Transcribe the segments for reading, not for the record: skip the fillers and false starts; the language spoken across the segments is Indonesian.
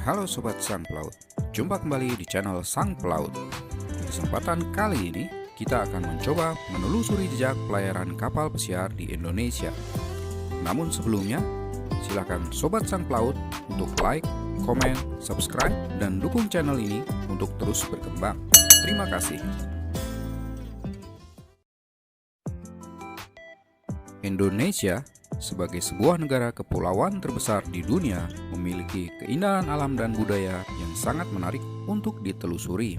Halo Sobat Sang Pelaut, jumpa kembali di channel Sang Pelaut. Di kesempatan kali ini, kita akan mencoba menelusuri jejak pelayaran kapal pesiar di Indonesia. Namun sebelumnya, silakan Sobat Sang Pelaut untuk like, komen, subscribe, dan dukung channel ini untuk terus berkembang. Terima kasih. Indonesia sebagai sebuah negara kepulauan terbesar di dunia memiliki keindahan alam dan budaya yang sangat menarik untuk ditelusuri.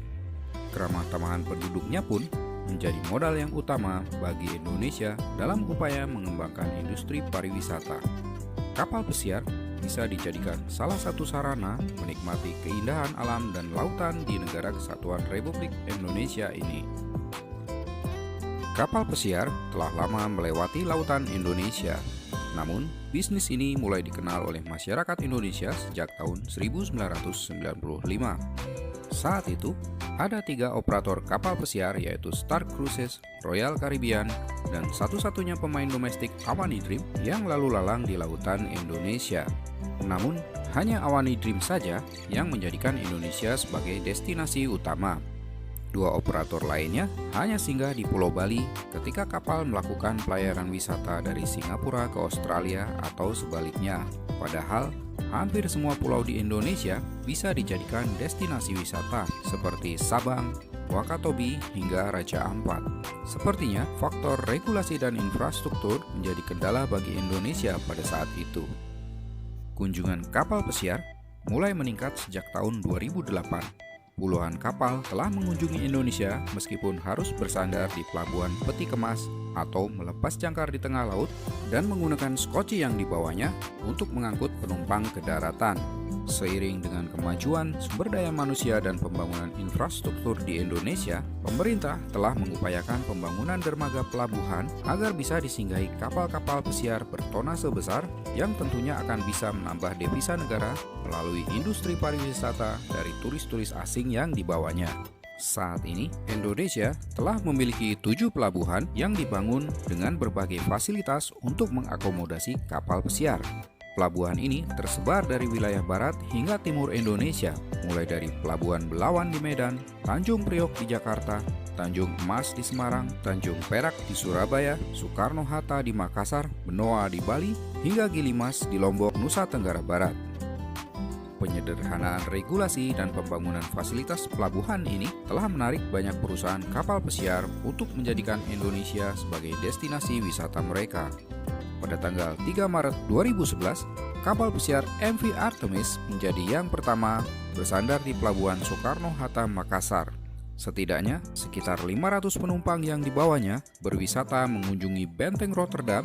Keramah tamahan penduduknya pun menjadi modal yang utama bagi Indonesia dalam upaya mengembangkan industri pariwisata. Kapal pesiar bisa dijadikan salah satu sarana menikmati keindahan alam dan lautan di Negara Kesatuan Republik Indonesia ini. Kapal pesiar telah lama melewati lautan Indonesia. Namun, bisnis ini mulai dikenal oleh masyarakat Indonesia sejak tahun 1995. Saat itu, ada 3 operator kapal pesiar yaitu Star Cruises, Royal Caribbean, dan satu-satunya pemain domestik Awani Dream yang lalu lalang di lautan Indonesia. Namun, hanya Awani Dream saja yang menjadikan Indonesia sebagai destinasi utama. 2 operator lainnya hanya singgah di Pulau Bali ketika kapal melakukan pelayaran wisata dari Singapura ke Australia atau sebaliknya. Padahal, hampir semua pulau di Indonesia bisa dijadikan destinasi wisata seperti Sabang, Wakatobi, hingga Raja Ampat. Sepertinya, faktor regulasi dan infrastruktur menjadi kendala bagi Indonesia pada saat itu. Kunjungan kapal pesiar mulai meningkat sejak tahun 2008. Puluhan kapal telah mengunjungi Indonesia meskipun harus bersandar di pelabuhan peti kemas atau melepas jangkar di tengah laut dan menggunakan skoci yang dibawanya untuk mengangkut penumpang ke daratan. Seiring dengan kemajuan sumber daya manusia dan pembangunan infrastruktur di Indonesia, pemerintah telah mengupayakan pembangunan dermaga pelabuhan agar bisa disinggahi kapal-kapal pesiar bertonase besar yang tentunya akan bisa menambah devisa negara melalui industri pariwisata dari turis-turis asing yang dibawanya. Saat ini, Indonesia telah memiliki 7 pelabuhan yang dibangun dengan berbagai fasilitas untuk mengakomodasi kapal pesiar. Pelabuhan ini tersebar dari wilayah barat hingga timur Indonesia, mulai dari Pelabuhan Belawan di Medan, Tanjung Priok di Jakarta, Tanjung Emas di Semarang, Tanjung Perak di Surabaya, Soekarno-Hatta di Makassar, Benoa di Bali, hingga Gilimas di Lombok, Nusa Tenggara Barat. Penyederhanaan regulasi dan pembangunan fasilitas pelabuhan ini telah menarik banyak perusahaan kapal pesiar untuk menjadikan Indonesia sebagai destinasi wisata mereka. Pada tanggal 3 Maret 2011, kapal pesiar MV Artemis menjadi yang pertama bersandar di Pelabuhan Soekarno-Hatta, Makassar. Setidaknya, sekitar 500 penumpang yang dibawanya berwisata mengunjungi Benteng Rotterdam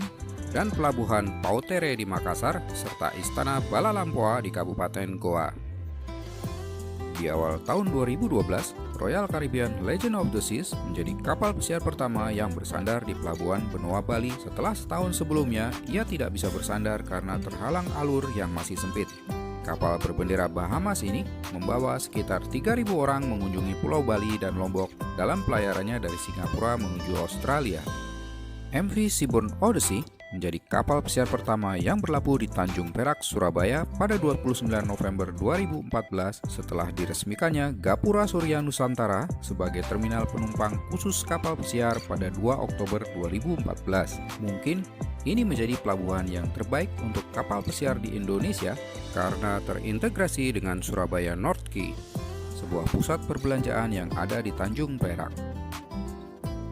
dan Pelabuhan Pautere di Makassar, serta Istana Bala Lampoa di Kabupaten Goa. Di awal tahun 2012, Royal Caribbean Legend of the Seas menjadi kapal pesiar pertama yang bersandar di Pelabuhan Benoa Bali setelah setahun sebelumnya ia tidak bisa bersandar karena terhalang alur yang masih sempit. Kapal berbendera Bahamas ini membawa sekitar 3.000 orang mengunjungi Pulau Bali dan Lombok dalam pelayarannya dari Singapura menuju Australia. MV Seabourn Odyssey menjadi kapal pesiar pertama yang berlabuh di Tanjung Perak, Surabaya pada 29 November 2014 setelah diresmikannya Gapura Surya Nusantara sebagai terminal penumpang khusus kapal pesiar pada 2 Oktober 2014. Mungkin ini menjadi pelabuhan yang terbaik untuk kapal pesiar di Indonesia karena terintegrasi dengan Surabaya North Quay, sebuah pusat perbelanjaan yang ada di Tanjung Perak.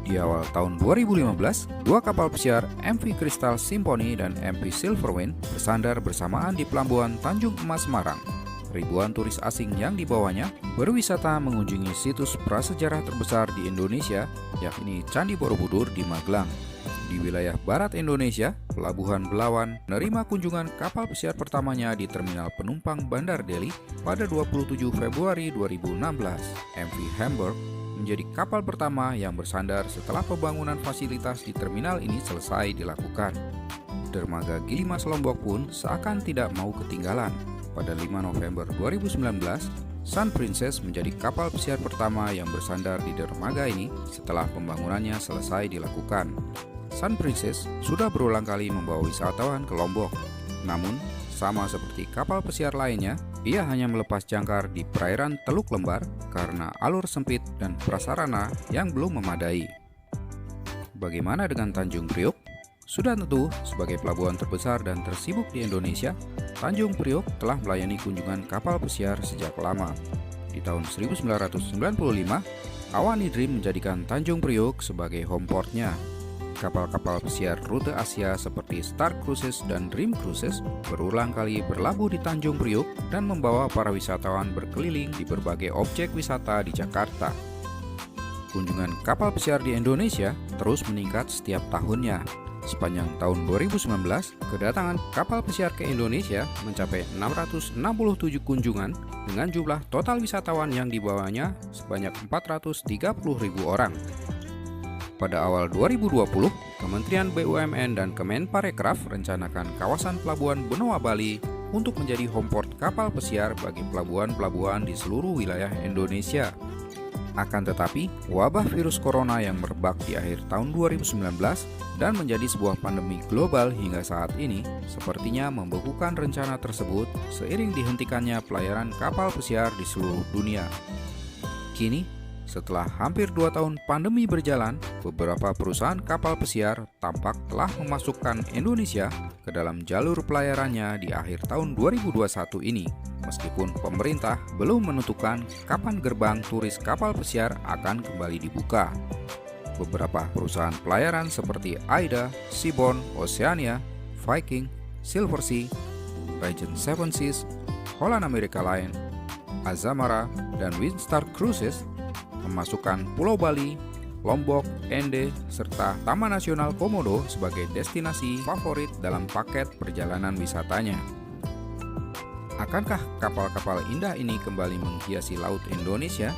Di awal tahun 2015, 2 kapal pesiar MV Crystal Symphony dan MV Silverwind bersandar bersamaan di Pelabuhan Tanjung Emas Semarang. Ribuan turis asing yang dibawanya berwisata mengunjungi situs prasejarah terbesar di Indonesia, yakni Candi Borobudur di Magelang. Di wilayah barat Indonesia, Pelabuhan Belawan menerima kunjungan kapal pesiar pertamanya di Terminal Penumpang Bandar Deli pada 27 Februari 2016. MV Hamburg menjadi kapal pertama yang bersandar setelah pembangunan fasilitas di terminal ini selesai dilakukan. Dermaga Gilimas Lombok pun seakan tidak mau ketinggalan. Pada 5 November 2019, Sun Princess menjadi kapal pesiar pertama yang bersandar di dermaga ini setelah pembangunannya selesai dilakukan. Sun Princess sudah berulang kali membawa wisatawan ke Lombok. Namun, sama seperti kapal pesiar lainnya, ia hanya melepas jangkar di perairan Teluk Lembar karena alur sempit dan prasarana yang belum memadai. Bagaimana dengan Tanjung Priok? Sudah tentu, sebagai pelabuhan terbesar dan tersibuk di Indonesia, Tanjung Priok telah melayani kunjungan kapal pesiar sejak lama. Di tahun 1995, Awani Dream menjadikan Tanjung Priok sebagai home portnya. Kapal-kapal pesiar rute Asia seperti Star Cruises dan Dream Cruises berulang kali berlabuh di Tanjung Priok dan membawa para wisatawan berkeliling di berbagai objek wisata di Jakarta. Kunjungan kapal pesiar di Indonesia terus meningkat setiap tahunnya. Sepanjang tahun 2019, kedatangan kapal pesiar ke Indonesia mencapai 667 kunjungan dengan jumlah total wisatawan yang dibawanya sebanyak 430.000 orang. Pada awal 2020, Kementerian BUMN dan Kemenparekraf rencanakan kawasan Pelabuhan Benoa Bali untuk menjadi home port kapal pesiar bagi pelabuhan-pelabuhan di seluruh wilayah Indonesia. Akan tetapi, wabah virus corona yang merebak di akhir tahun 2019 dan menjadi sebuah pandemi global hingga saat ini sepertinya membekukan rencana tersebut seiring dihentikannya pelayaran kapal pesiar di seluruh dunia. Kini, setelah hampir 2 tahun pandemi berjalan, beberapa perusahaan kapal pesiar tampak telah memasukkan Indonesia ke dalam jalur pelayarannya di akhir tahun 2021 ini. Meskipun pemerintah belum menentukan kapan gerbang turis kapal pesiar akan kembali dibuka. Beberapa perusahaan pelayaran seperti AIDA, Seabourn, Oceania, Viking, Silversea, Regent Seven Seas, Holland America Line, Azamara, dan Windstar Cruises memasukkan Pulau Bali, Lombok, Ende, serta Taman Nasional Komodo sebagai destinasi favorit dalam paket perjalanan wisatanya. Akankah kapal-kapal indah ini kembali menghiasi laut Indonesia?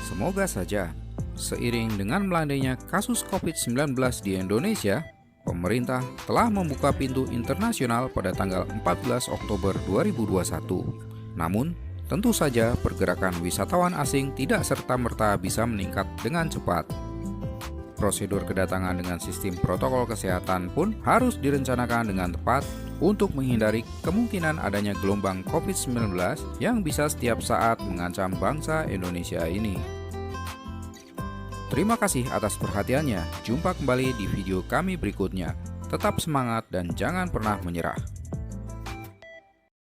Semoga saja. Seiring dengan melandainya kasus COVID-19 di Indonesia, pemerintah telah membuka pintu internasional pada tanggal 14 Oktober 2021. Namun, tentu saja pergerakan wisatawan asing tidak serta-merta bisa meningkat dengan cepat. Prosedur kedatangan dengan sistem protokol kesehatan pun harus direncanakan dengan tepat untuk menghindari kemungkinan adanya gelombang COVID-19 yang bisa setiap saat mengancam bangsa Indonesia ini. Terima kasih atas perhatiannya. Jumpa kembali di video kami berikutnya. Tetap semangat dan jangan pernah menyerah.